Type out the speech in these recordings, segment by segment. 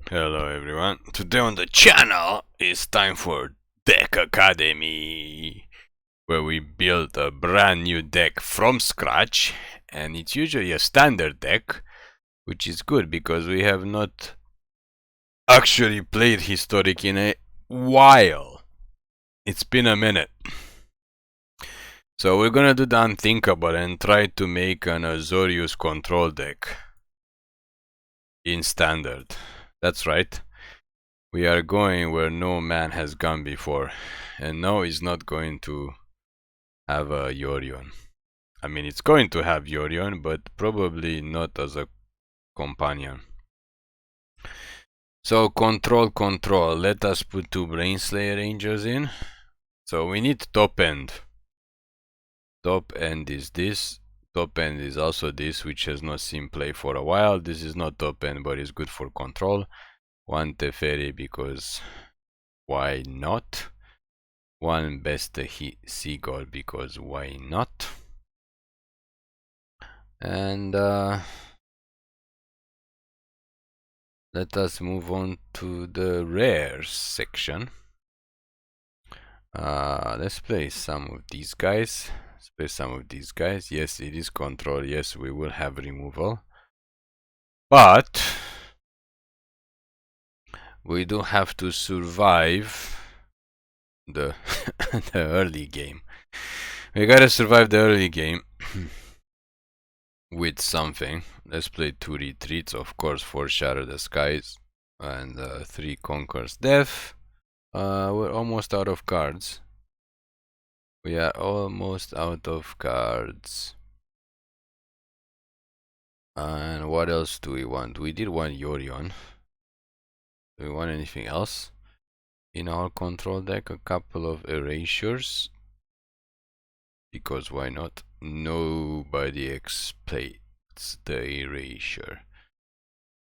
Hello everyone, today on the channel it's time for Deck Academy, where we build a brand new deck from scratch, and it's usually a standard deck, which is good because we have not actually played Historic in a while. It's been a minute. So we're gonna do the unthinkable and try to make an Azorius control deck in standard. That's right. We are going where no man has gone before, and no is not going to have a Yorion. I mean, it's going to have Yorion, but probably not as a companion. So control. Let us put 2 Brainslayer Rangers in. So we need top end. Top end is this. Top end is also this, which has not seen play for a while. This is not top end, but it's good for control. 1 Teferi because why not? 1 best seagull because why not? And let us move on to the rares section. Let's play some of these guys. Yes, it is control. Yes, we will have removal, but we do have to survive the the early game. We gotta survive the early game with something. Let's play 2 retreats, of course, for Shatter the Skies, and 3 Conquers Death. We're almost out of cards. We are almost out of cards. And what else do we want? We did want Yorion. Do we want anything else? In our control deck, a couple of erasures. Because why not? Nobody exploits the erasure.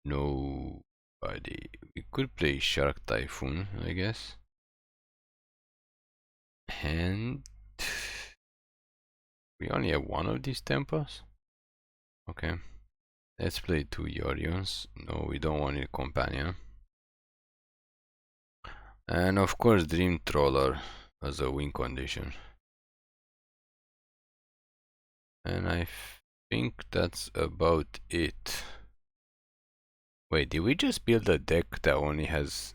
Nobody. We could play Shark Typhoon, I guess. And we only have 1 of these temples? Okay. Let's play 2 Yorions. No, we don't want a companion. And of course Dream Trawler as a win condition. And I think that's about it. Wait, did we just build a deck that only has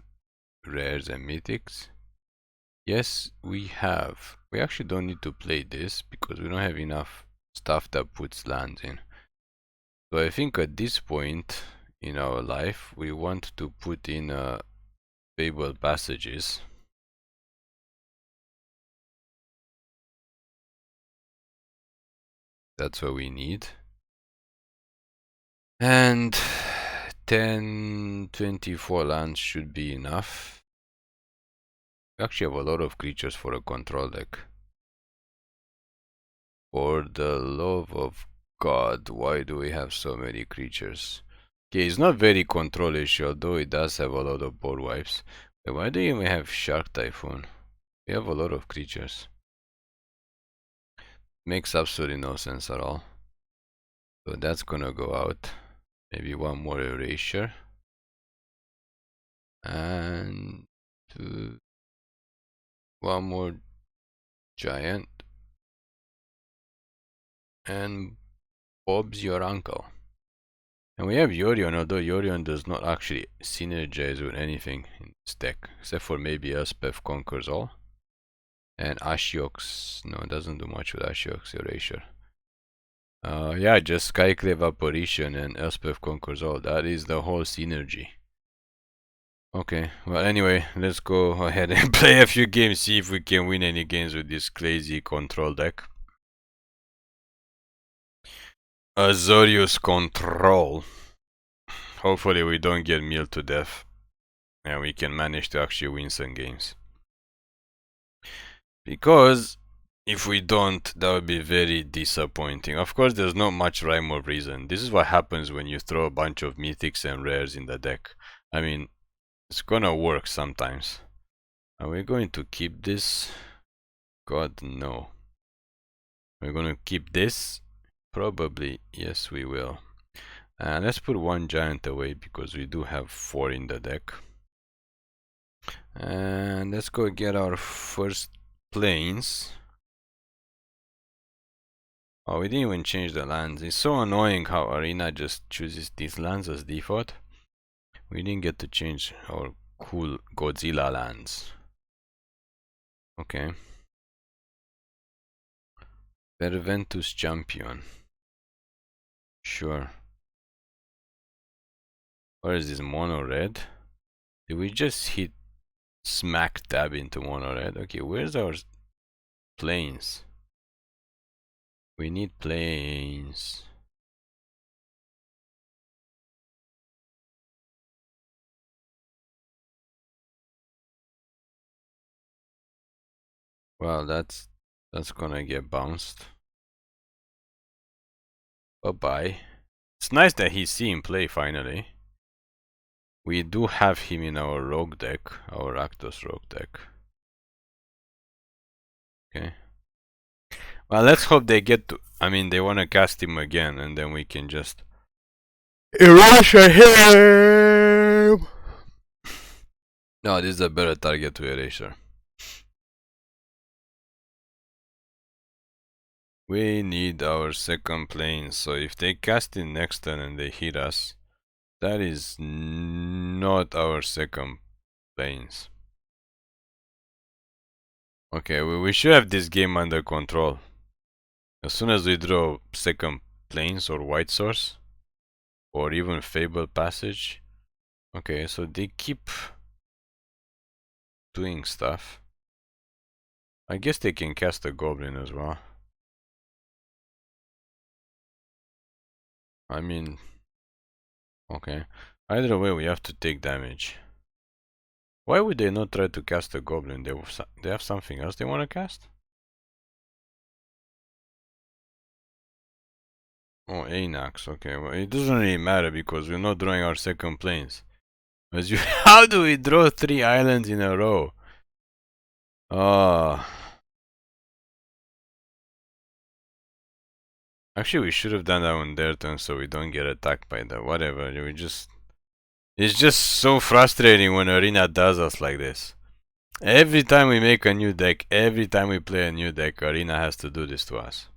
rares and mythics? Yes, we have. We actually don't need to play this because we don't have enough stuff that puts lands in. So I think at this point in our life we want to put in Fabled Passages. That's what we need. And 24 lands should be enough. We actually have a lot of creatures for a control deck. For the love of God, why do we have so many creatures? Okay, it's not very control-ish, although it does have a lot of board wipes. But why do you even have Shark Typhoon? We have a lot of creatures. Makes absolutely no sense at all. So that's gonna go out. Maybe 1 more erasure. And 1 more giant. And Bob's your uncle. And we have Yorion, although Yorion does not actually synergize with anything in this deck, except for maybe Elspeth conquers all. And Ashiok's, no, it doesn't do much with Ashiok's erasure. Yeah, just Skyclave Apparition and Elspeth conquers all. That is the whole synergy. Okay, well anyway, let's go ahead and play a few games, see if we can win any games with this crazy control deck. Azorius control. Hopefully we don't get milled to death and we can manage to actually win some games. Because if we don't, that would be very disappointing. Of course, there's not much rhyme or reason. This is what happens when you throw a bunch of mythics and rares in the deck. I mean, it's gonna work sometimes. Are we going to keep this? God, no. We're gonna keep this? Probably, yes we will. And let's put one giant away because we do have 4 in the deck. And let's go get our first plains. Oh, we didn't even change the lands. It's so annoying how Arena just chooses these lands as default. We didn't get to change our cool Godzilla lands. Okay. Perventus Champion. Sure. Or is this mono red? Did we just hit smack dab into mono red? Okay, where's our plains? We need plains. Well, that's gonna get bounced. Bye-bye. It's nice that he's seeing play finally. We do have him in our rogue deck, our Rakdos rogue deck. Okay. Well, let's hope they get to... I mean, they want to cast him again, and then we can just... Erasure him! No, this is a better target to Erasure. We need our second plane, so if they cast it next turn and they hit us, that is not our second planes. Okay, we should have this game under control. As soon as we draw second planes or white source, or even Fabled Passage. Okay, so they keep doing stuff. I guess they can cast a goblin as well. I mean, okay. Either way, we have to take damage. Why would they not try to cast a goblin? They have something else they want to cast? Oh, Anax. Okay, well, it doesn't really matter because we're not drawing our second planes. As you, how do we draw 3 islands in a row? Oh. Actually, we should have done that on their turn so we don't get attacked by the whatever. It's just so frustrating when Arena does us like this. Every time we make a new deck, every time we play a new deck, Arena has to do this to us.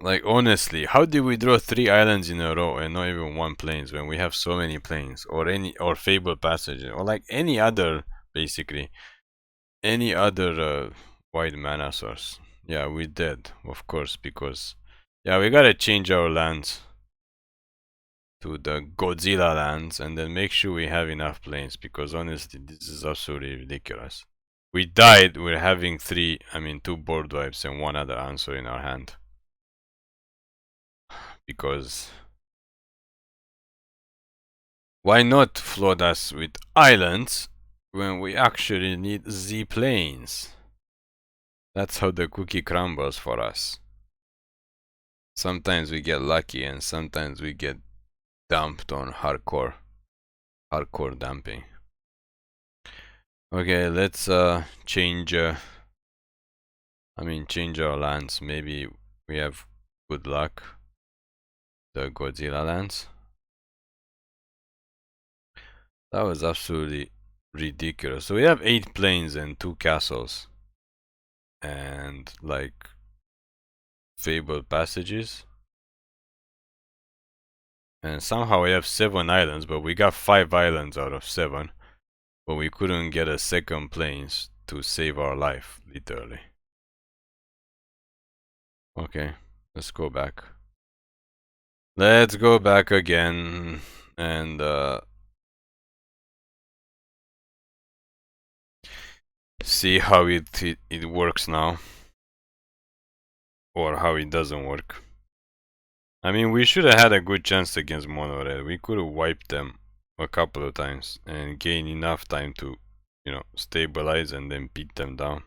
Like, honestly, how did we draw 3 islands in a row and not even 1 plains when we have so many plains? Or Fabled Passage, or like any other, basically, any other white mana source. Yeah, we did, of course, because, yeah, we gotta change our lands to the Godzilla lands and then make sure we have enough planes, because honestly, this is absolutely ridiculous. We died, we're having 2 board wipes and 1 other answer in our hand. Because why not flood us with islands when we actually need Z planes? That's how the cookie crumbles for us. Sometimes we get lucky and sometimes we get dumped on hardcore dumping. Okay, let's change change our lands. Maybe we have good luck. The Godzilla lands. That was absolutely ridiculous. So we have 8 planes and 2 castles. And like Fabled Passages. And somehow we have 7 islands, but we got 5 islands out of 7. But we couldn't get a second planes to save our life, literally. Okay, let's go back. Let's go back again and see how it works now. Or how it doesn't work. I mean, we should have had a good chance against Mono Red. We could have wiped them a couple of times and gain enough time to, you know, stabilize and then beat them down.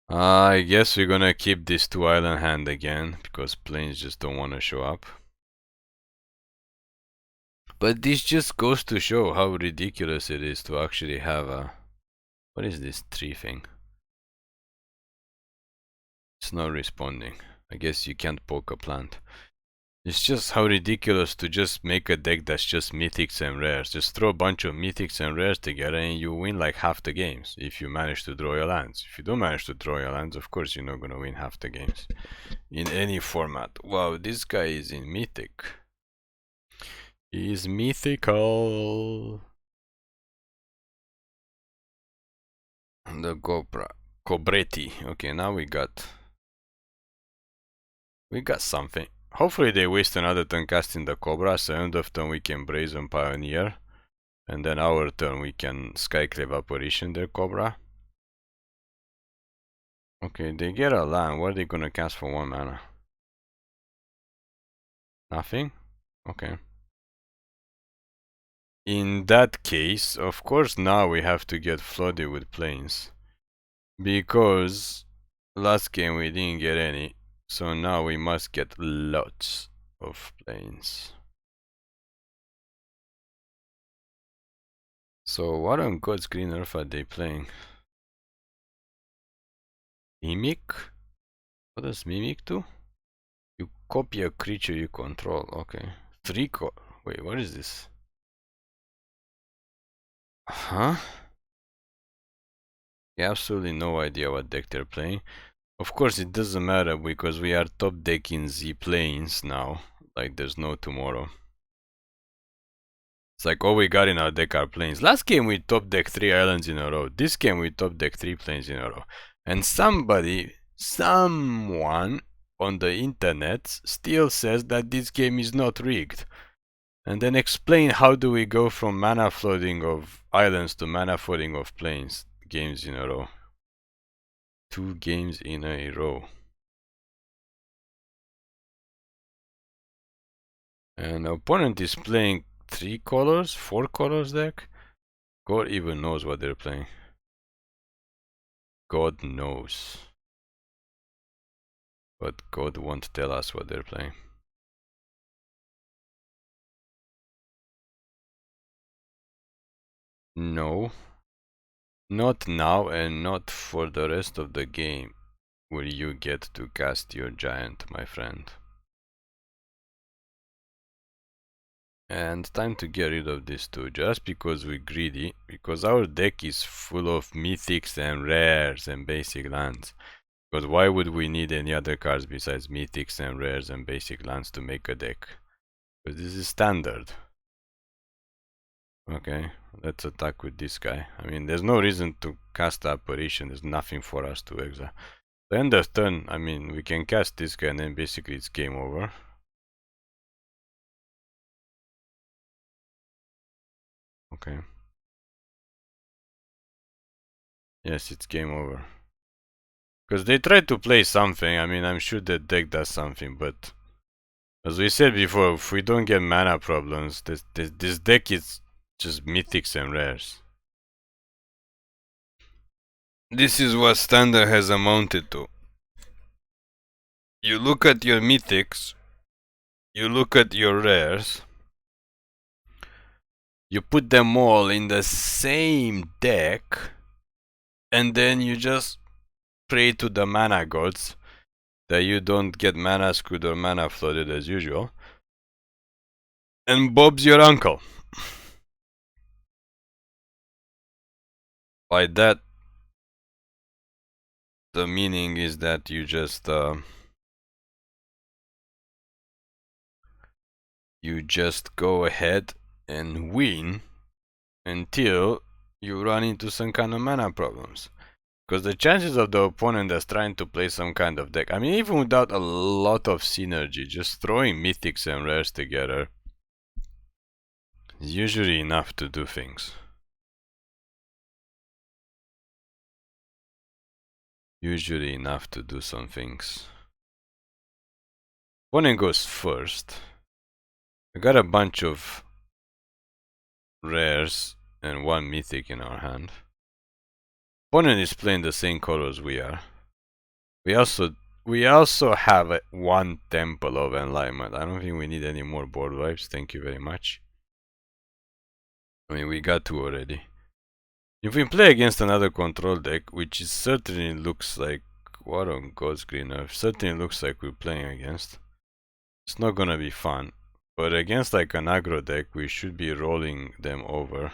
I guess we're gonna keep this 2 island hand again because planes just don't want to show up. But this just goes to show how ridiculous it is to actually have a... What is this tree thing? It's not responding. I guess you can't poke a plant. It's just how ridiculous to just make a deck that's just mythics and rares. Just throw a bunch of mythics and rares together and you win like half the games if you manage to draw your lands. If you don't manage to draw your lands, of course you're not gonna win half the games in any format. Wow, this guy is in mythic. He is mythical. The Cobretti. Okay, now we got something. Hopefully they waste another turn casting the Cobra, so end of turn we can Brazen Pioneer. And then our turn we can Skyclave Apparition their Cobra. Okay, they get a land. What are they gonna cast for 1 mana? Nothing? Okay. In that case, of course now we have to get flooded with planes. Because last game we didn't get any. So now we must get lots of planes. So what on God's green earth are they playing? Mimic? What does Mimic do? You copy a creature you control. Okay. Wait, what is this? Huh? Absolutely no idea what deck they're playing. Of course it doesn't matter because we are top decking Z planes now. Like there's no tomorrow. It's like all we got in our deck are planes. Last game we top deck 3 islands in a row. This game we top deck 3 planes in a row. And someone on the internet still says that this game is not rigged. And then explain how do we go from mana flooding of islands to mana flooding of planes games in a row. 2 games in a row. And opponent is playing 3 colors, 4 colors deck. God even knows what they're playing. God knows. But God won't tell us what they're playing. No. Not now and not for the rest of the game will you get to cast your giant, my friend. And time to get rid of this too, just because we're greedy, because our deck is full of mythics and rares and basic lands. Because why would we need any other cards besides mythics and rares and basic lands to make a deck? Because this is standard. Okay, let's attack with this guy. I mean, there's no reason to cast Apparition, there's nothing for us to exile. The end of turn, I mean, we can cast this guy and then basically it's game over. Okay. Yes, it's game over. Because they tried to play something, I mean, I'm sure the deck does something, but as we said before, if we don't get mana problems, this deck is just mythics and rares. This is what standard has amounted to. You look at your mythics, you look at your rares, you put them all in the same deck, and then you just pray to the mana gods that you don't get mana screwed or mana flooded as usual. And Bob's your uncle. By that, the meaning is that you just go ahead and win until you run into some kind of mana problems. Because the chances of the opponent that's trying to play some kind of deck, I mean, even without a lot of synergy, just throwing mythics and rares together is usually enough to do things. Usually enough to do some things. Opponent goes first. We got a bunch of rares and 1 mythic in our hand. Opponent is playing the same colors we are. We also have 1 Temple of Enlightenment. I don't think we need any more board wipes. Thank you very much. I mean, we got 2 already. If we play against another control deck, which certainly looks like what on God's green earth? Certainly looks like we're playing against. It's not gonna be fun. But against like an aggro deck, we should be rolling them over.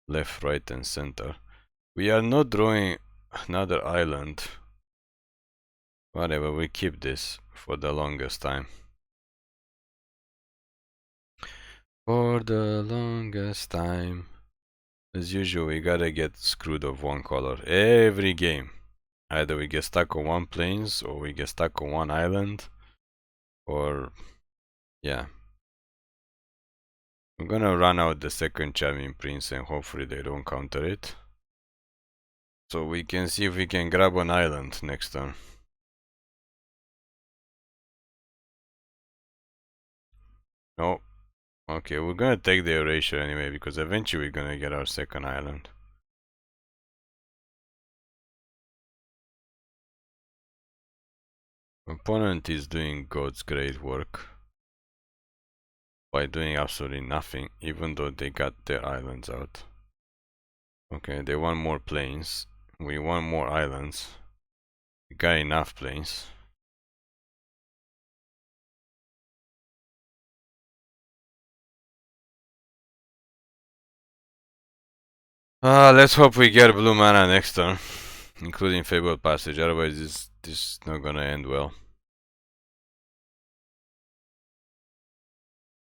Left, right, and center. We are not drawing another island. Whatever, we keep this for the longest time. For the longest time. As usual, we gotta get screwed of one color every game. Either we get stuck on one plains, or we get stuck on one island, or yeah. I'm gonna run out the second Charming Prince and hopefully they don't counter it. So we can see if we can grab an island next turn. No. Okay, we're gonna take the Erasure anyway, because eventually we're gonna get our second island. Opponent is doing God's great work by doing absolutely nothing, even though they got their islands out. Okay, they want more plains. We want more islands. We got enough plains. Let's hope we get blue mana next turn, including Fabled Passage, otherwise this is not gonna end well.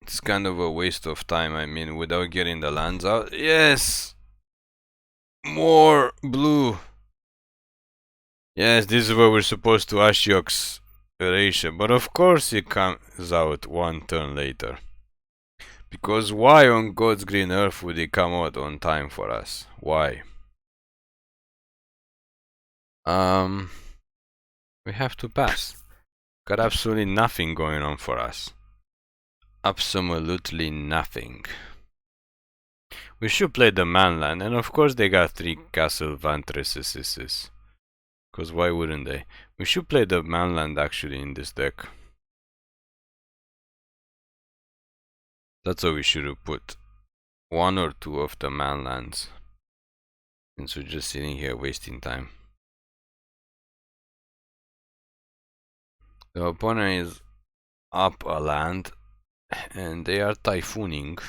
It's kind of a waste of time, I mean, without getting the lands out. Yes! More blue! Yes, this is what we're supposed to Ashiok's Erasure, but of course it comes out one turn later. Because why on God's green earth would it come out on time for us? Why? We have to pass. Got absolutely nothing going on for us. Absolutely nothing. We should play the manland, and of course they got 3 Castle Vantresses. Because why wouldn't they? We should play the manland actually in this deck. That's what we should have put. 1 or 2 of the manlands. Since we're just sitting here wasting time. The opponent is up a land and they are typhooning.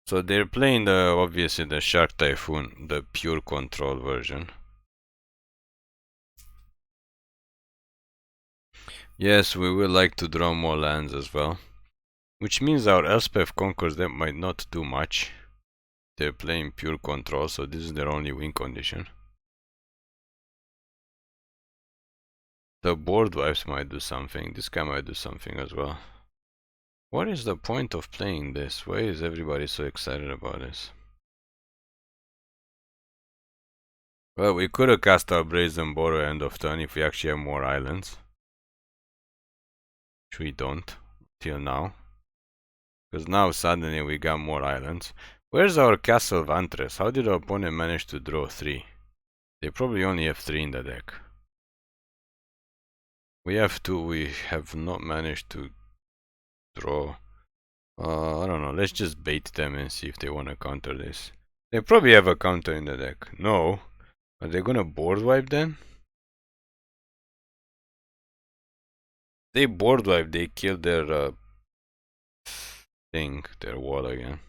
So they're playing obviously the Shark Typhoon, the pure control version. Yes, we will like to draw more lands as well. Which means our Elspeth Conquers them might not do much. They're playing pure control, so this is their only win condition. The board wipes might do something. This guy might do something as well. What is the point of playing this? Why is everybody so excited about this? Well, we could have cast our Brazen Borrower end of turn if we actually have more islands. Which we don't, till now. Because now suddenly we got more islands. Where's our Castle Vantress? How did our opponent manage to draw 3? They probably only have 3 in the deck. We have 2, we have not managed to draw. I don't know, let's just bait them and see if they want to counter this. They probably have a counter in the deck. No. Are they gonna board wipe then? They board wipe, they kill their thing, their wall again.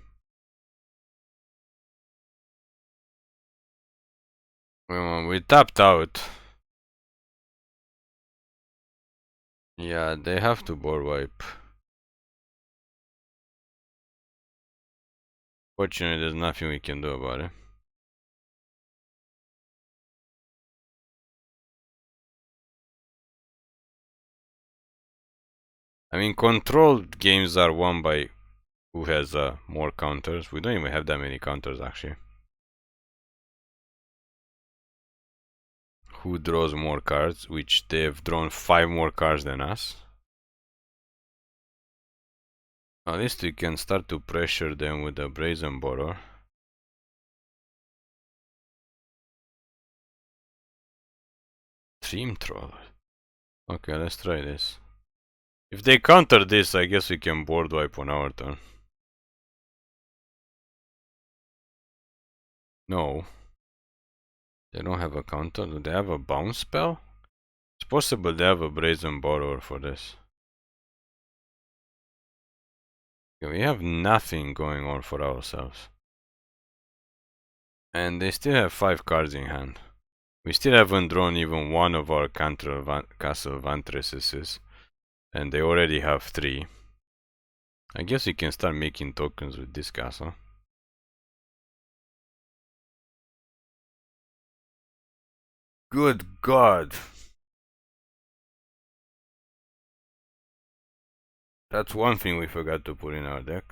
We tapped out. Yeah, they have to board wipe. Fortunately, there's nothing we can do about it. I mean, controlled games are won by who has more counters. We don't even have that many counters actually. Who draws more cards, which they have drawn 5 more cards than us. At least we can start to pressure them with the Brazen Borrower. Dream Trawler. Okay, let's try this. If they counter this, I guess we can board wipe on our turn. No. They don't have a counter. Do they have a bounce spell? It's possible they have a Brazen Borrower for this. Okay, we have nothing going on for ourselves. And they still have 5 cards in hand. We still haven't drawn even one of our Castle Vantresses. And they already have 3. I guess we can start making tokens with this castle. Good God! That's one thing we forgot to put in our deck.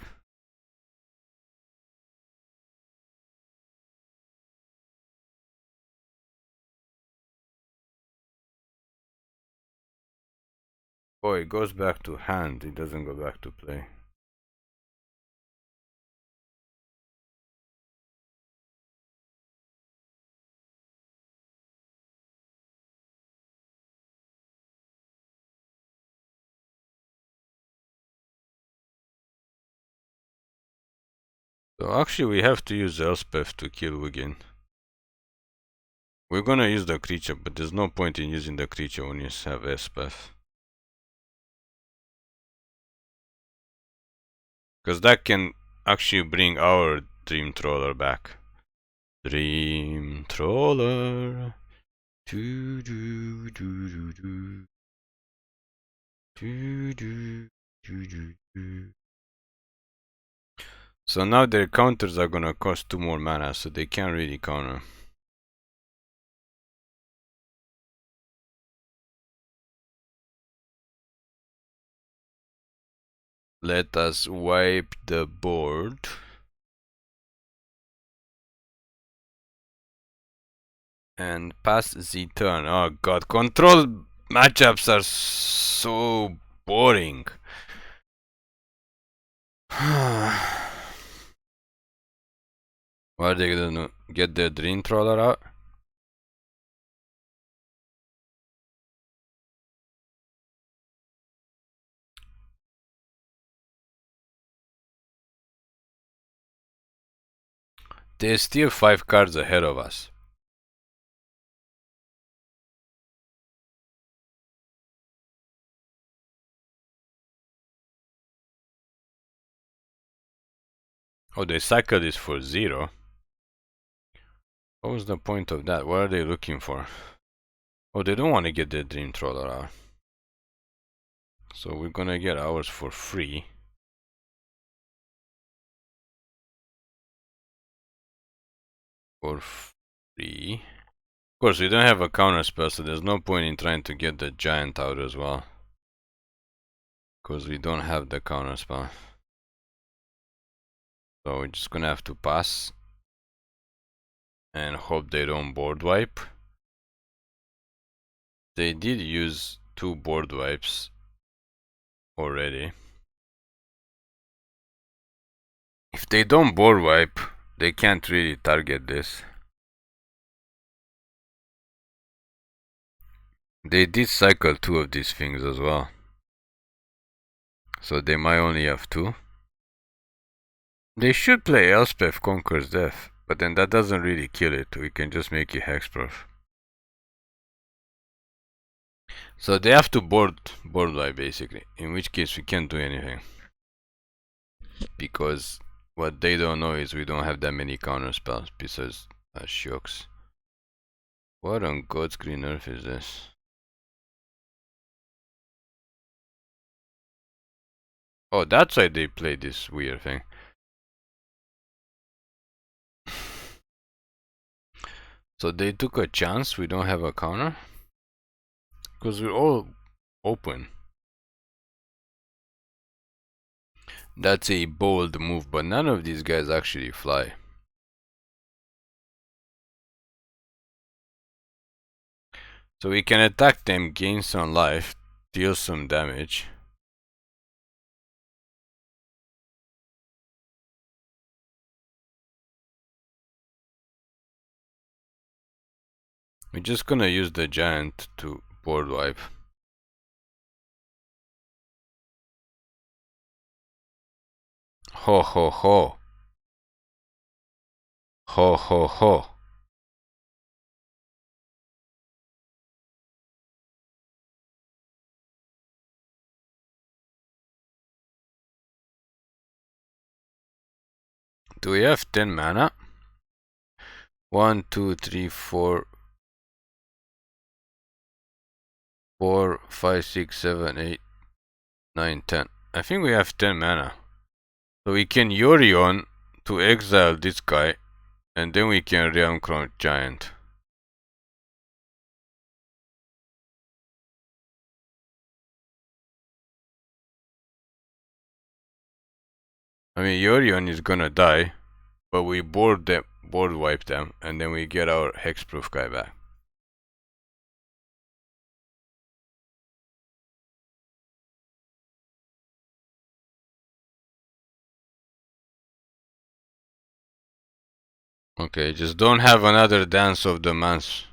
Oh, it goes back to hand, it doesn't go back to play. So actually we have to use Elspeth to kill Ugin. We're gonna use the creature, but there's no point in using the creature when you have Elspeth. Because that can actually bring our Dream Trawler back. Dream Trawler. Do do do do do. Do do do do do. So now their counters are gonna cost 2 more mana, so they can't really counter. Let us wipe the board. And pass the turn. Oh god, control matchups are so boring. What are they gonna get their Dream Trawler out? They're still 5 cards ahead of us. Oh, they cycle this for 0. What was the point of that? What are they looking for? Oh, they don't want to get their Dream Trawler out. So we're gonna get ours for free. For free. Of course, we don't have a counter spell, so there's no point in trying to get the giant out as well. Because we don't have the counter spell. So we're just gonna have to pass. And hope they don't board wipe. They did use 2 board wipes already. If they don't board wipe, they can't really target this. They did cycle 2 of these things as well. So they might only have 2. They should play Elspeth Conquers Death, but then that doesn't really kill it. We can just make it hexproof. So they have to board wipe basically, in which case we can't do anything. Because what they don't know is we don't have that many counter spells besides Ashioks. What on God's green earth is this? Oh, that's why they play this weird thing. So they took a chance we don't have a counter? Because we're all open. That's a bold move, but none of these guys actually fly. So we can attack them, gain some life, deal some damage. We're just gonna use the giant to board wipe. Ho ho ho. Ho ho ho. Do we have 10 mana? 1, 2, 3, 4, 4, 5, 6, 7, 8, 9, 10. I think we have 10 mana. So we can Yorion to exile this guy, and then we can Realm-Cloaked Giant. I mean, Yorion is gonna die, but we board wipe them, and then we get our hexproof guy back. Okay, just don't have another Dance of the Mans.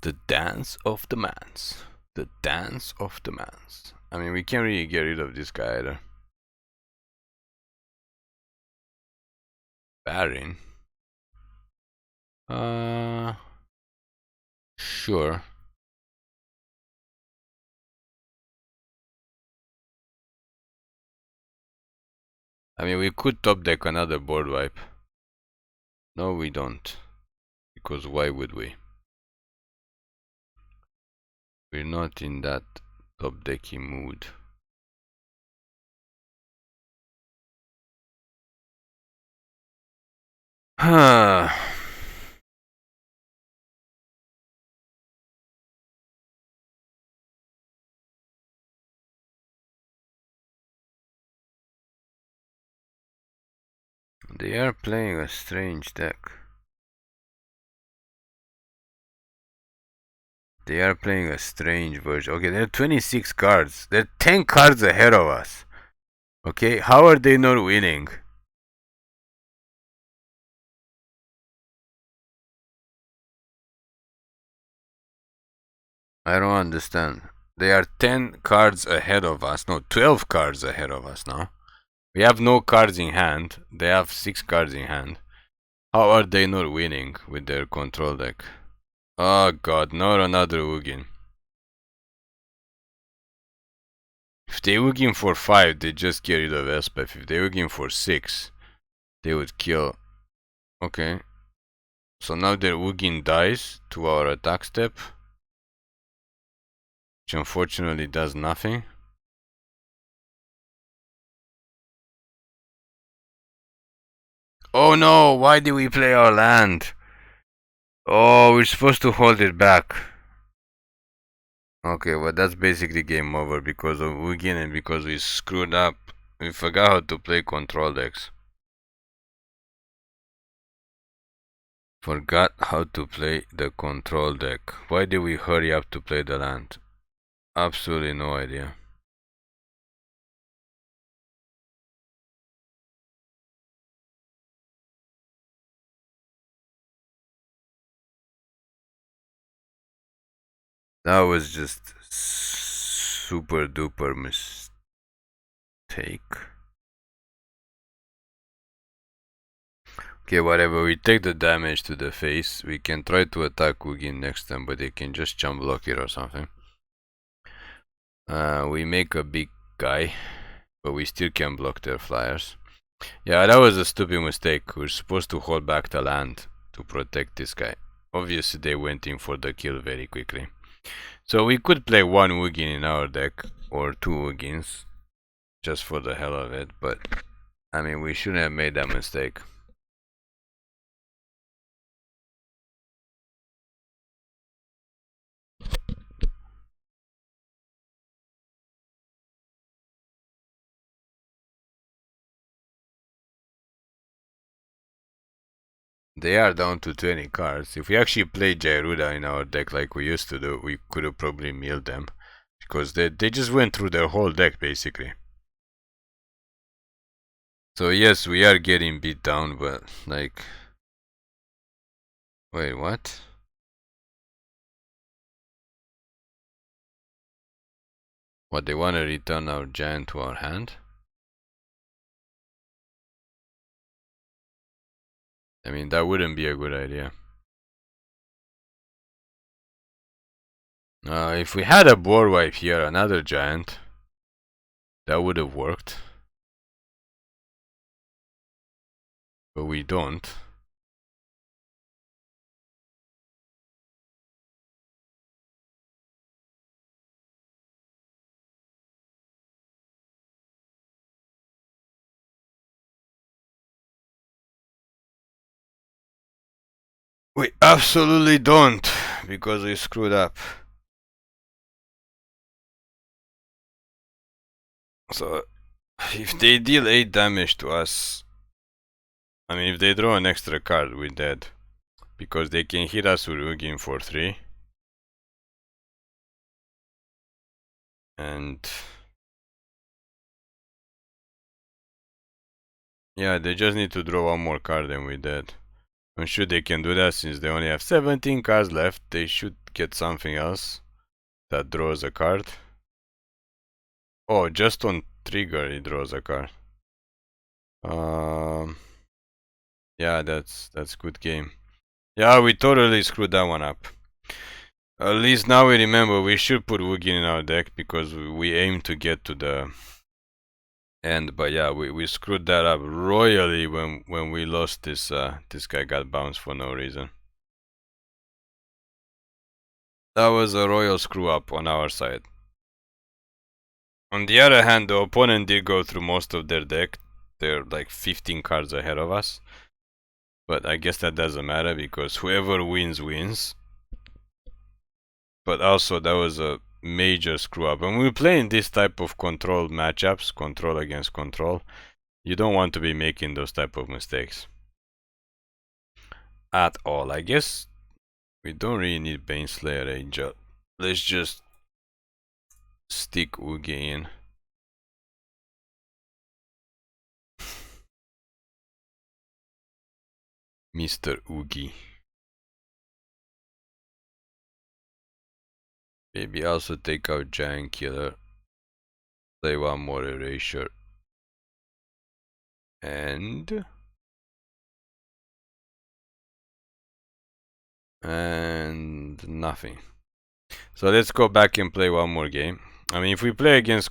The Dance of the Mans. The Dance of the Mans. I mean, we can't really get rid of this guy either. Baron? Sure. I mean, we could top deck another board wipe. No, we don't. Because why would we? We're not in that top decking mood. They are playing a strange deck. They are playing a strange version. Okay, they're 26 cards. They're 10 cards ahead of us. Okay, how are they not winning? I don't understand. They are 10 cards ahead of us. No, 12 cards ahead of us now. We have no cards in hand. They have 6 cards in hand. How are they not winning with their control deck? Oh god, not another Ugin. If they Ugin for 5, they just get rid of Elspeth. If they Ugin for 6, they would kill. Okay. So now their Ugin dies to our attack step, which unfortunately does nothing. Oh no, why did we play our land? Oh, we're supposed to hold it back. Okay, well that's basically game over because of Ugin and because we screwed up. We forgot how to play control decks. Forgot how to play the control deck. Why did we hurry up to play the land? Absolutely no idea. That was just super duper mistake. Okay, whatever, we take the damage to the face. We can try to attack Ugin next time, but they can just jump block it or something. We make a big guy, but we still can block their flyers. Yeah, that was a stupid mistake. We're supposed to hold back the land to protect this guy. Obviously, they went in for the kill very quickly. So we could play one Ugin in our deck, or 2 Ugins, just for the hell of it, but I mean, we shouldn't have made that mistake. They are down to 20 cards. If we actually played Jairuda in our deck like we used to do, we could have probably milled them. Because they just went through their whole deck, basically. So yes, we are getting beat down, but like... Wait, what? What, they want to return our giant to our hand? I mean, that wouldn't be a good idea. If we had a board wipe here, another giant, that would have worked. But we don't. We absolutely don't, because we screwed up. So, if they deal 8 damage to us, I mean, if they draw an extra card, we're dead. Because they can hit us with Ugin for 3. And... yeah, they just need to draw one more card and we're dead. I'm sure they can do that since they only have 17 cards left. They should get something else that draws a card. Oh, just on trigger it draws a card. Yeah, that's good game. Yeah, we totally screwed that one up. At least now we remember we should put Ugin in our deck because we aim to get to the end. But yeah, we screwed that up royally when we lost this. This guy got bounced for no reason. That was a royal screw up on our side. On the other hand, the opponent did go through most of their deck. They're like 15 cards ahead of us. But I guess that doesn't matter because whoever wins, wins. But also that was a major screw up. When we're playing this type of control matchups, control against control, you don't want to be making those type of mistakes. At all. I guess we don't really need Baneslayer Angel. Let's just stick Ugin in. Mr. Ugi. Maybe also take out Giant Killer. Play one more Erasure. And nothing. So let's go back and play one more game. I mean, if we play against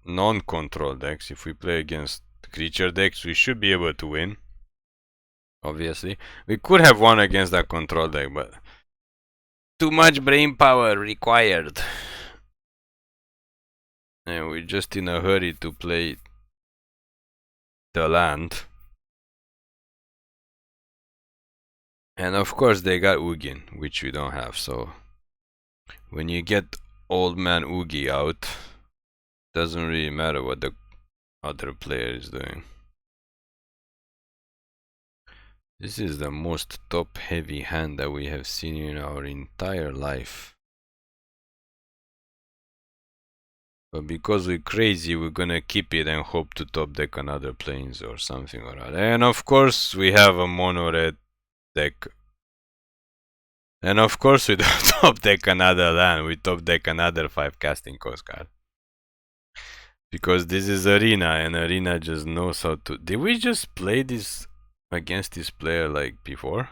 non-control decks, if we play against creature decks, we should be able to win. Obviously. We could have won against that control deck, but too much brain power required. And we're just in a hurry to play the land. And of course they got Ugin, which we don't have, so when you get old man Ugi out, doesn't really matter what the other player is doing. This is the most top heavy hand that we have seen in our entire life. But because we're crazy, we're gonna keep it and hope to top deck another planes or something or other. And of course we have a mono red deck. And of course we don't top deck another land, we top deck another 5 casting cost card. Because this is Arena and Arena just knows how to... Did we just play this against this player like before?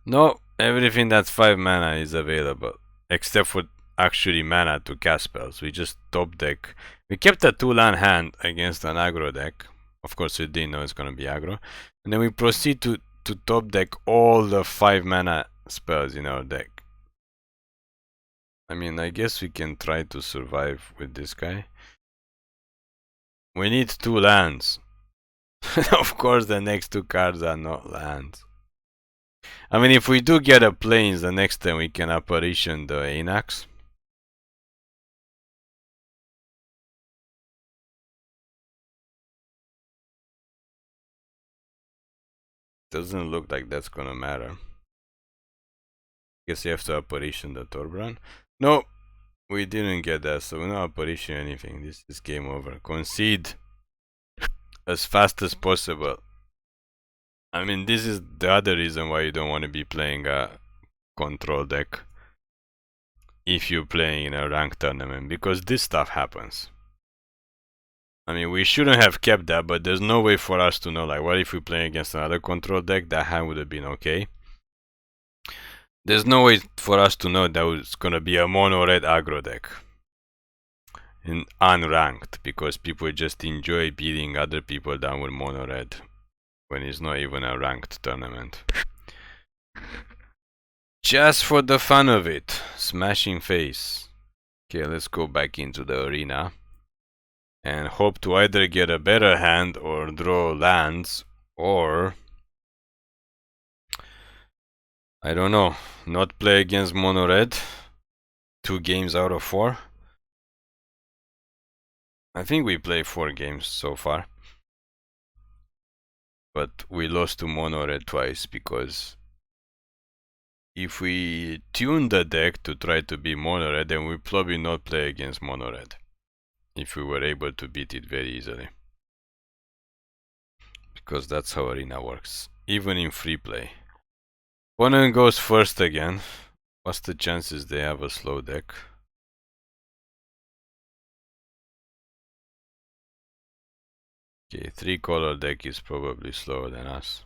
No, everything that's 5 mana is available. Except for actually mana to cast spells. We just top deck. We kept a 2 land hand against an aggro deck. Of course we didn't know it's gonna be aggro. And then we proceed to top deck all the 5 mana spells in our deck. I mean, I guess we can try to survive with this guy. We need 2 lands. Of course the next 2 cards are not lands. I mean, if we do get a plains, the next time we can apparition the Anax. Doesn't look like that's gonna matter. Guess you have to apparition the Torbran. No, we didn't get that, so we're not apparition anything. This is game over. Concede as fast as possible. I mean, this is the other reason why you don't want to be playing a control deck if you're playing in a ranked tournament, because this stuff happens. I mean, we shouldn't have kept that, but there's no way for us to know, like, what if we play against another control deck? That hand would have been okay. There's no way for us to know that it's gonna be a mono red aggro deck. in unranked, because people just enjoy beating other people down with mono red when it's not even a ranked tournament. Just for the fun of it. Smashing face. Okay, let's go back into the arena and hope to either get a better hand or draw lands, or I don't know, not play against mono red 2 games out of 4. I think we played 4 games so far, but we lost to mono red twice, because if we tune the deck to try to be mono red, then we probably not play against mono red if we were able to beat it very easily, because that's how arena works, even in free play. Opponent goes first again. What's the chances they have a slow deck? Okay, 3-color deck is probably slower than us.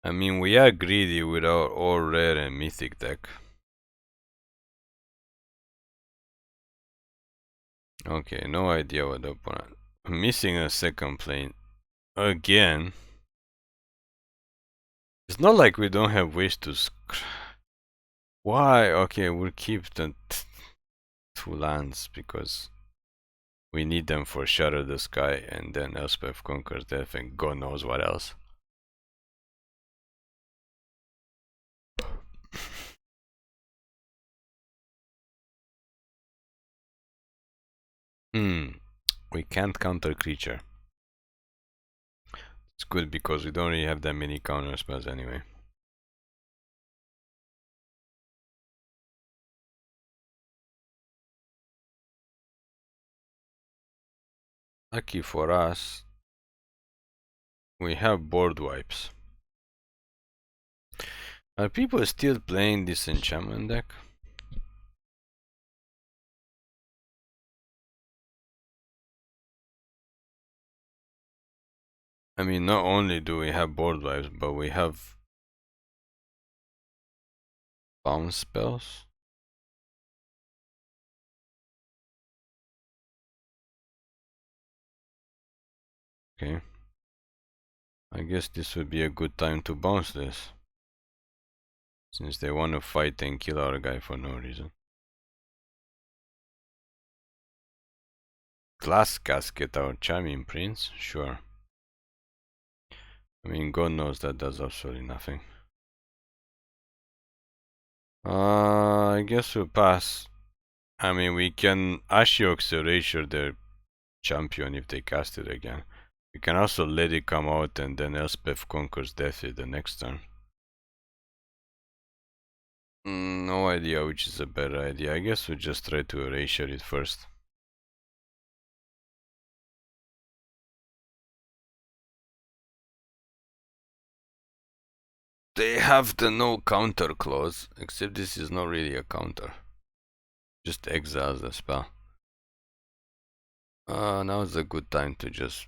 I mean, we are greedy with our all rare and mythic deck. Okay, no idea what the opponent. Missing a second plane again. It's not like we don't have ways to. Why? Okay, we'll keep the 2 lands because we need them for Shatter the Sky, and then Elspeth conquers death, and God knows what else. We can't counter creature. It's good because we don't really have that many counter spells anyway. Lucky for us, we have board wipes. Are people still playing this enchantment deck? I mean, not only do we have board wipes, but we have bounce spells. Okay. I guess this would be a good time to bounce this, since they want to fight and kill our guy for no reason. Glass Casket, our Charming Prince? Sure. I mean, God knows that does absolutely nothing. I guess we'll pass. I mean, we can Ashiok's Erasure their champion if they cast it again. We can also let it come out, and then Elspeth conquers death the next turn. No idea which is a better idea. I guess we'll just try to Erasure it first. They have the no counter clause, except this is not really a counter. Just exiles the spell. Now is a good time to just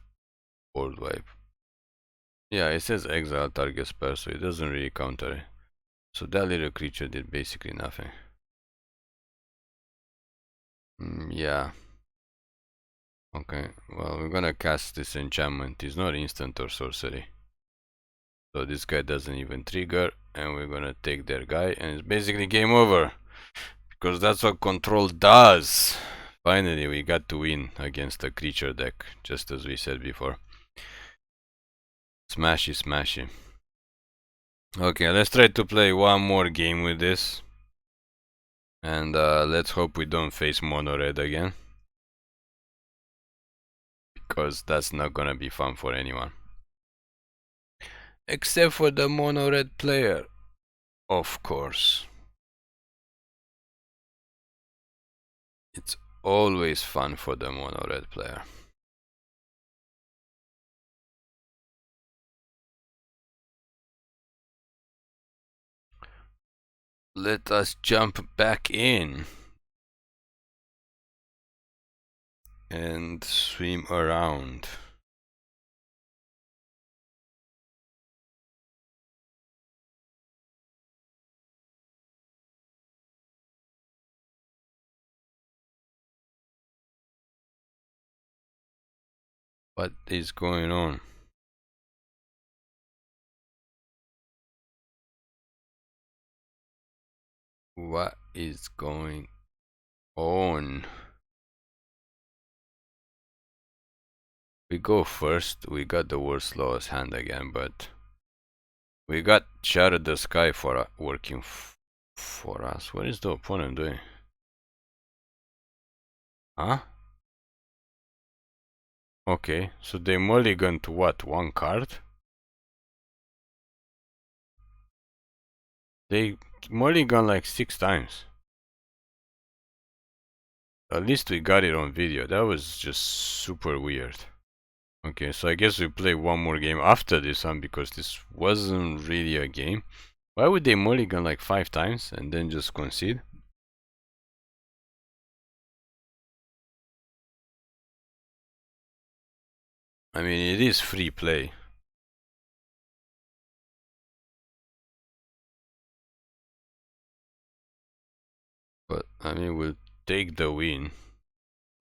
board wipe. Yeah, it says exile target spell, so it doesn't really counter it. So that little creature did basically nothing. Yeah. Okay, well, we're gonna cast this enchantment. It's not instant or sorcery. So this guy doesn't even trigger, and we're gonna take their guy, and it's basically game over. Because that's what control does. Finally, we got to win against a creature deck, just as we said before. Smashy, smashy. Okay, let's try to play one more game with this. And let's hope we don't face mono red again, because that's not gonna be fun for anyone. Except for the mono red player, of course. It's always fun for the mono red player. Let us jump back in and swim around. What is going on? What is going on? We go first. We got the world's lowest hand again, but we got Shatter the Sky for working for us. What is the opponent doing? Huh? Okay, so they mulligan to what? One card? They mulligan like 6 times. At least we got it on video. That was just super weird. Okay, so I guess we play one more game after this one because this wasn't really a game. Why would they mulligan like 5 times and then just concede? I mean, it is free play. But, I mean, we'll take the win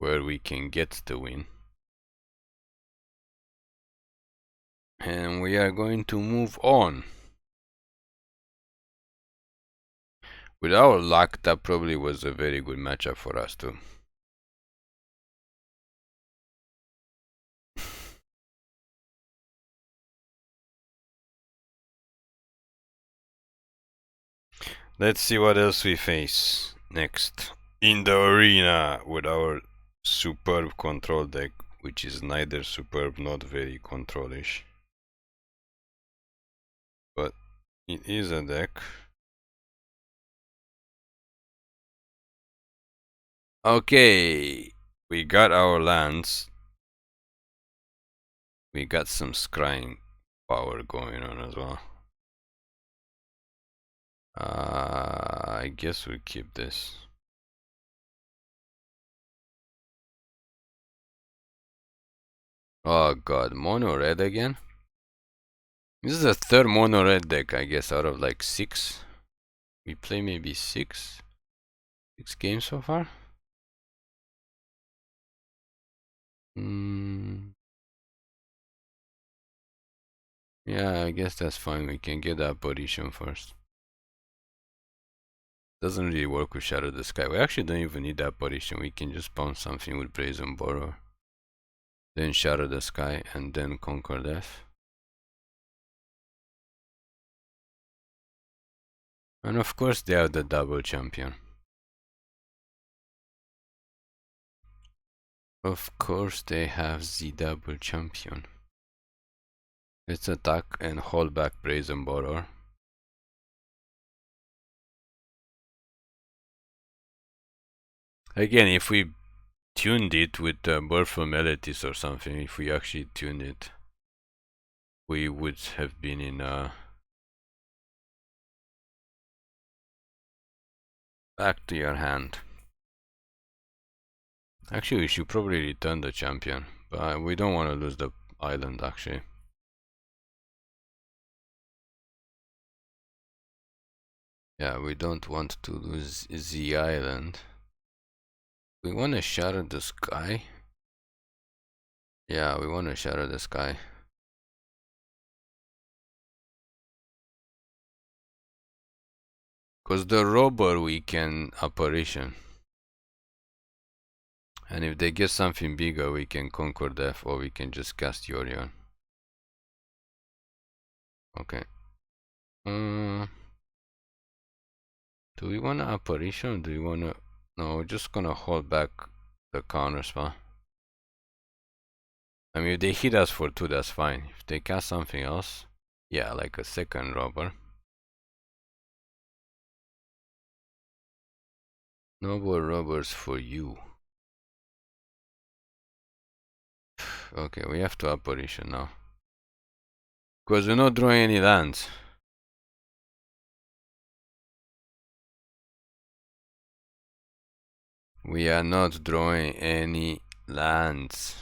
where we can get the win. And we are going to move on. With our luck, that probably was a very good matchup for us too. Let's see what else we face next in the arena with our superb control deck, which is neither superb nor very controlish. But it is a deck. Okay, we got our lands. We got some scrying power going on as well. I guess we keep this. Oh god, mono red again? This is the third mono red deck, I guess, out of like 6. We play maybe 6 games so far. Yeah, I guess that's fine. We can get the apparition first. Doesn't really work with Shatter the Sky. We actually don't even need the apparition. We can just bounce something with Brazen Borrower, then Shatter the Sky, and then Conquer Death. And of course they have the double champion. Of course they have the double champion. Let's attack and hold back Brazen Borrower. Again, if we tuned it with Birth Melodies or something, if we actually tuned it, we would have been in back to your hand. Actually, we should probably return the champion, but we don't want to lose the island actually. Yeah, we don't want to lose the island. We want to shatter the sky. Yeah, we want to shatter the sky. Cause the robber we can apparition. And if they get something bigger, we can conquer death or we can just cast Yorion. Okay. Do we want an apparition? Do we want to... No, we're just gonna hold back the counter spell. I mean, if they hit us for 2, that's fine. If they cast something else, yeah, like a second robber. No more robbers for you. Okay, we have to apparition now. Because we're not drawing any lands. We are not drawing any lands.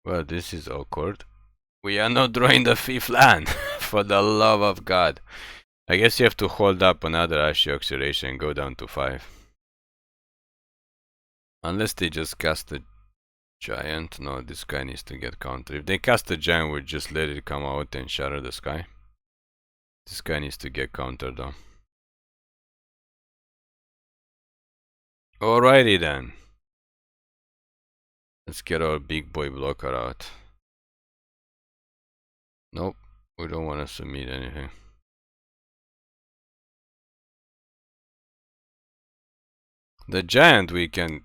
Well, this is awkward. We are not drawing the 5th land. For the love of God. I guess you have to hold up another Ashiok Iteration and go down to 5. Unless they just cast a giant. No, this guy needs to get countered. If they cast a giant, we'll just let it come out and shatter the sky. This guy needs to get countered though. Alrighty then. Let's get our big boy blocker out. Nope, we don't want to submit anything. The giant we can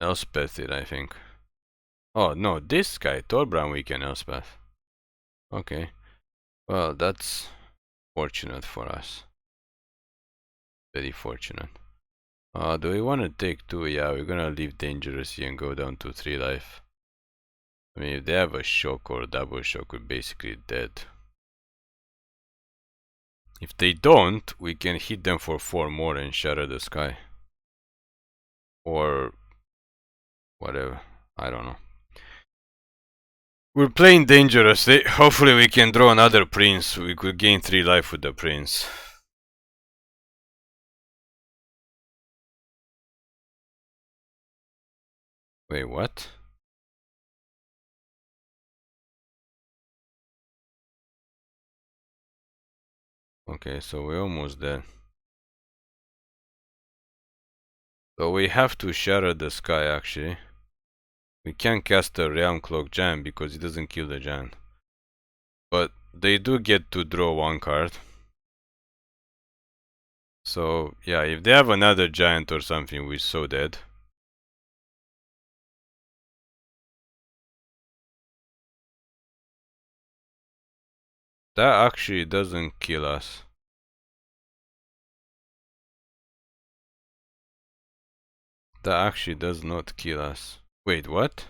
Elspeth it, I think. Oh no, this guy, Torbran, we can Elspeth. Okay. Well, that's fortunate for us. Very fortunate. Do we want to take 2? Yeah, we're gonna leave Dangerous here and go down to 3 life. I mean, if they have a shock or double shock, we're basically dead. If they don't, we can hit them for 4 more and shatter the sky. Or whatever. I don't know. We're playing dangerously. Hopefully we can draw another prince. We could gain 3 life with the prince. Wait, what? Okay, so we're almost dead. So we have to shatter the sky actually. We can't cast a Realm-Cloaked Giant because it doesn't kill the giant. But they do get to draw 1 card. So yeah, if they have another giant or something, we're so dead. That actually doesn't kill us. That actually does not kill us. Wait, what?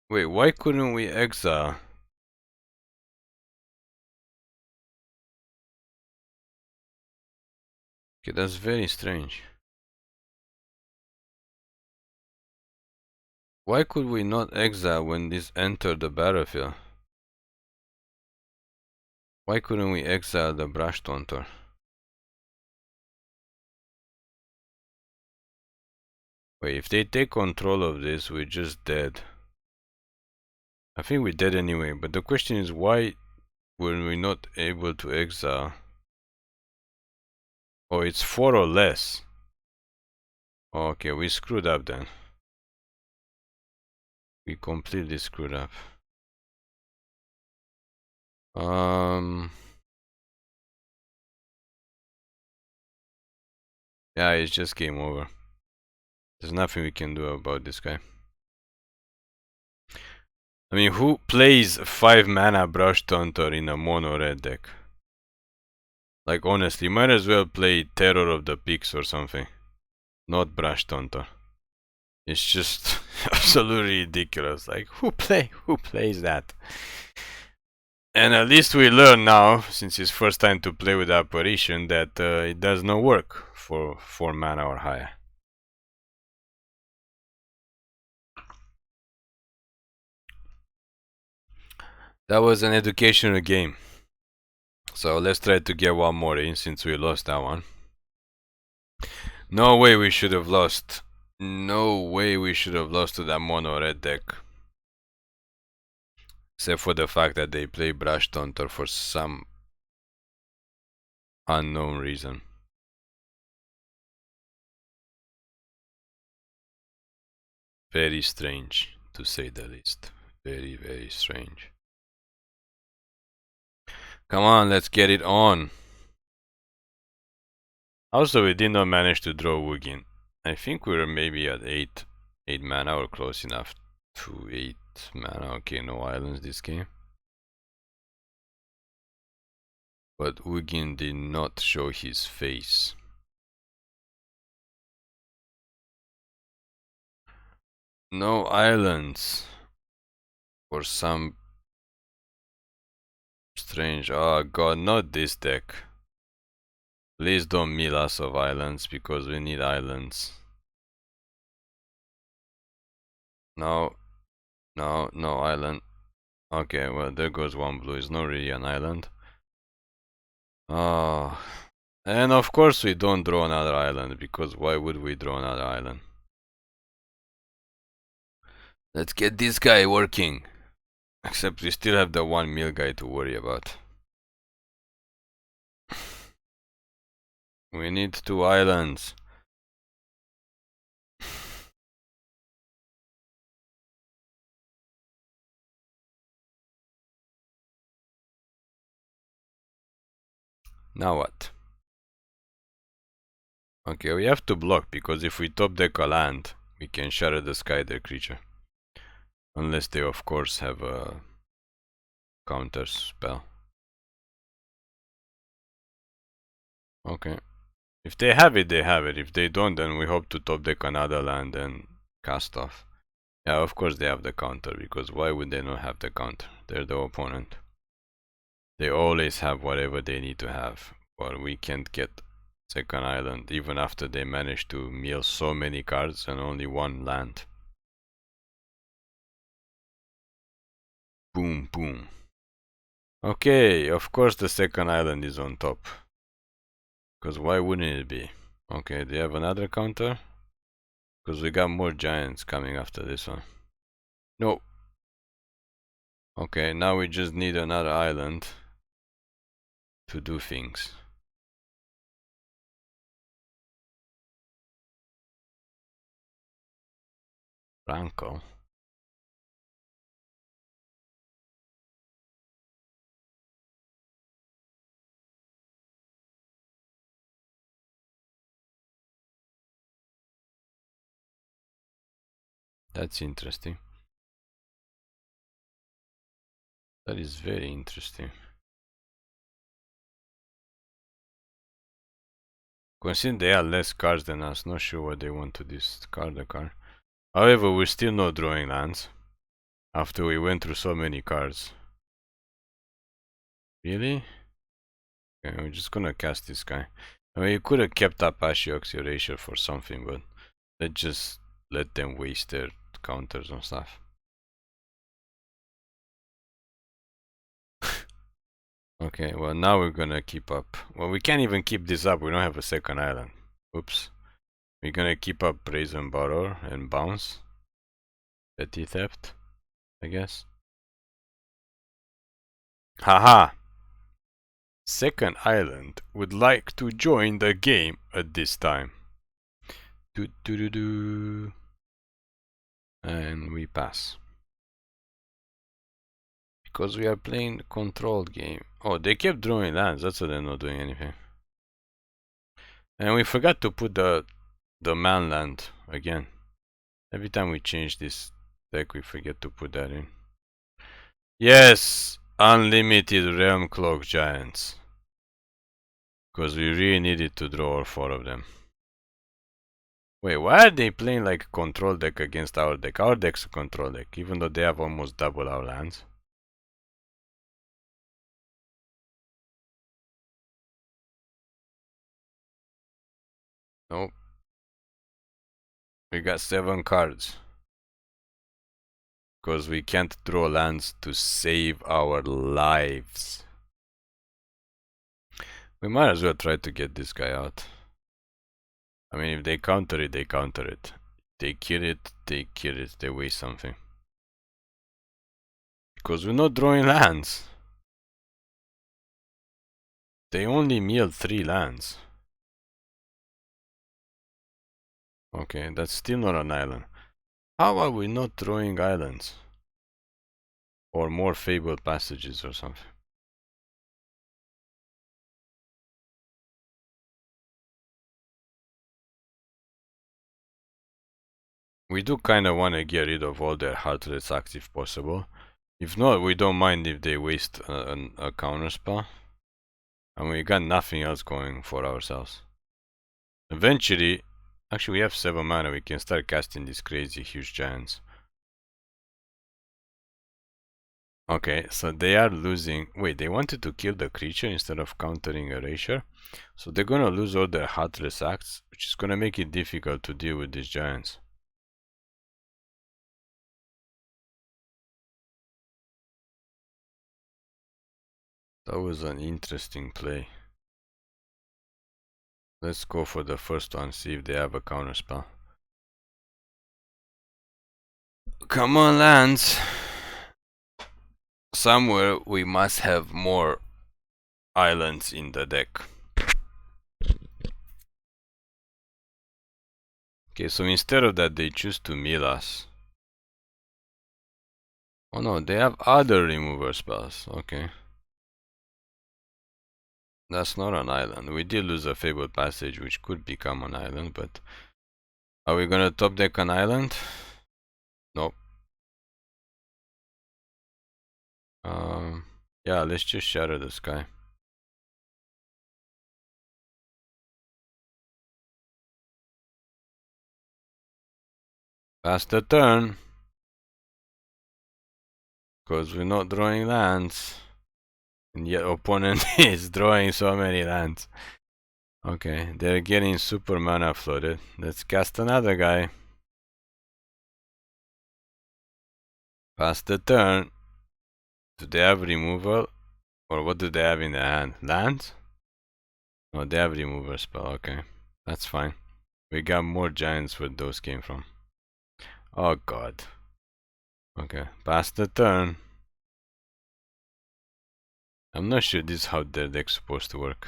Wait, why couldn't we exile? Okay, that's very strange. Why could we not exile when this entered the battlefield? Why couldn't we exile the Brush Taunter? Wait, if they take control of this, we're just dead. I think we're dead anyway, but the question is why were we not able to exile? Oh, it's 4 or less. Okay, we screwed up then. We completely screwed up. Yeah, it's just game over. There's nothing we can do about this guy. I mean, who plays 5 mana Brush Taunter in a mono red deck? Like, honestly, might as well play Terror of the Peaks or something. Not Brush Taunter. It's just absolutely ridiculous. Like, who plays that? And at least we learn now, since it's first time to play with Apparition, that it does not work for 4 mana or higher. That was an educational game. So let's try to get 1 more in since we lost that one. No way we should have lost. No way we should have lost to that mono red deck. Except for the fact that they play Brush Taunter for some unknown reason. Very strange, to say the least. Very, very strange. Come on, let's get it on. Also, we did not manage to draw Ugin. I think we were maybe at 8 mana or close enough to 8 mana. Okay, no islands this game. But Ugin did not show his face. No islands. For some strange... Oh god, not this deck. Please don't mill us of islands because we need islands. No, no, no island. Okay, well there goes one blue. It's not really an island. Oh, and of course we don't draw another island because why would we draw another island? Let's get this guy working. Except we still have the one mill guy to worry about. We need 2 islands. Now what? Okay, we have to block because if we top deck a land, we can shatter the sky their creature. Unless they of course have a counter spell. Okay. If they have it, they have it. If they don't, then we hope to top deck another land and cast off. Yeah, of course they have the counter, because why would they not have the counter? They're the opponent. They always have whatever they need to have, but we can't get second island even after they manage to mill so many cards and only one land. Boom, boom. Okay, of course the second island is on top. Because why wouldn't it be? Okay, do you have another counter? Because we got more giants coming after this one. No. Okay, now we just need another island to do things. Rankle. That's interesting. That is very interesting. Considering they have less cards than us, not sure what they want to discard the card. However, we're still not drawing lands. After we went through so many cards. Really? Okay, we're just gonna cast this guy. I mean, you could have kept up Ashiok's Erasure for something, but let's just let them waste their counters and stuff. Okay, well now we're gonna keep up. Well, we can't even keep this up. We don't have a second island. Oops. We're gonna keep up Brazen Borrower and bounce. Petty theft, I guess. Haha! Second island would like to join the game at this time. Do do do do. And we pass. Because we are playing controlled game. Oh, they kept drawing lands, that's why they're not doing anything. And we forgot to put the man land again. Every time we change this deck, we forget to put that in. Yes! Unlimited Realm-Cloaked Giants. Because we really needed to draw all 4 of them. Wait, why are they playing like a control deck against our deck? Our deck's a control deck, even though they have almost double our lands. Nope. We got 7 cards. Because we can't draw lands to save our lives. We might as well try to get this guy out. I mean, if they counter it, they counter it. They kill it, they kill it, they waste something. Because we're not drawing lands. They only mill 3 lands. Okay, that's still not an island. How are we not drawing islands? Or more Fabled Passages or something. We do kinda wanna get rid of all their Heartless sacks if possible. If not, we don't mind if they waste a counter spell. And we got nothing else going for ourselves. Eventually, actually we have 7 mana, we can start casting these crazy huge giants. Okay, so they are losing. Wait, they wanted to kill the creature instead of countering Erasure. So they're gonna lose all their Heartless Acts, which is gonna make it difficult to deal with these giants. That was an interesting play. Let's go for the first one, see if they have a counterspell. Come on, lands. Somewhere we must have more islands in the deck. Okay, so instead of that, they choose to mill us. Oh no, they have other remover spells. Okay. That's not an island. We did lose a Fabled Passage, which could become an island, but... Are we gonna top deck an island? Nope. Yeah, let's just Shatter the Sky. Pass the turn. Because we're not drawing lands. And yet opponent is drawing so many lands. Okay, they're getting super mana flooded. Let's cast another guy. Pass the turn. Do they have removal? Or what do they have in their hand? Land? No, they have removal spell. Okay, that's fine. We got more giants where those came from. Oh god. Okay, pass the turn. I'm not sure this is how their deck's supposed to work.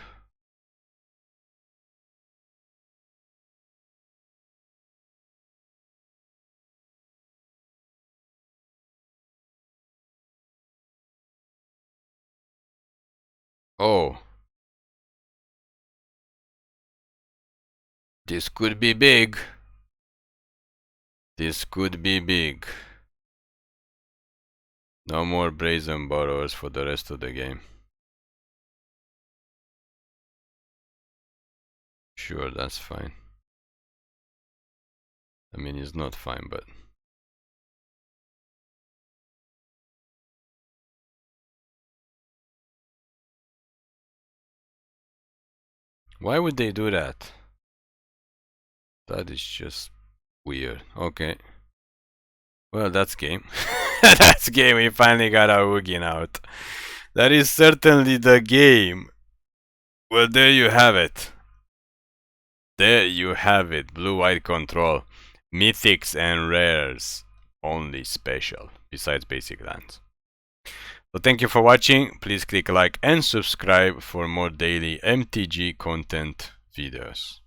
Oh. This could be big. This could be big. No more Brazen Borrowers for the rest of the game. Sure, that's fine. I mean, it's not fine, but... Why would they do that? That is just weird. Okay. Well, that's game. That's game. We finally got our Ugin out. That is certainly the game. Well, there you have it. There you have it. Blue-white control. Mythics and rares. Only special. Besides basic lands. So thank you for watching. Please click like and subscribe for more daily MTG content videos.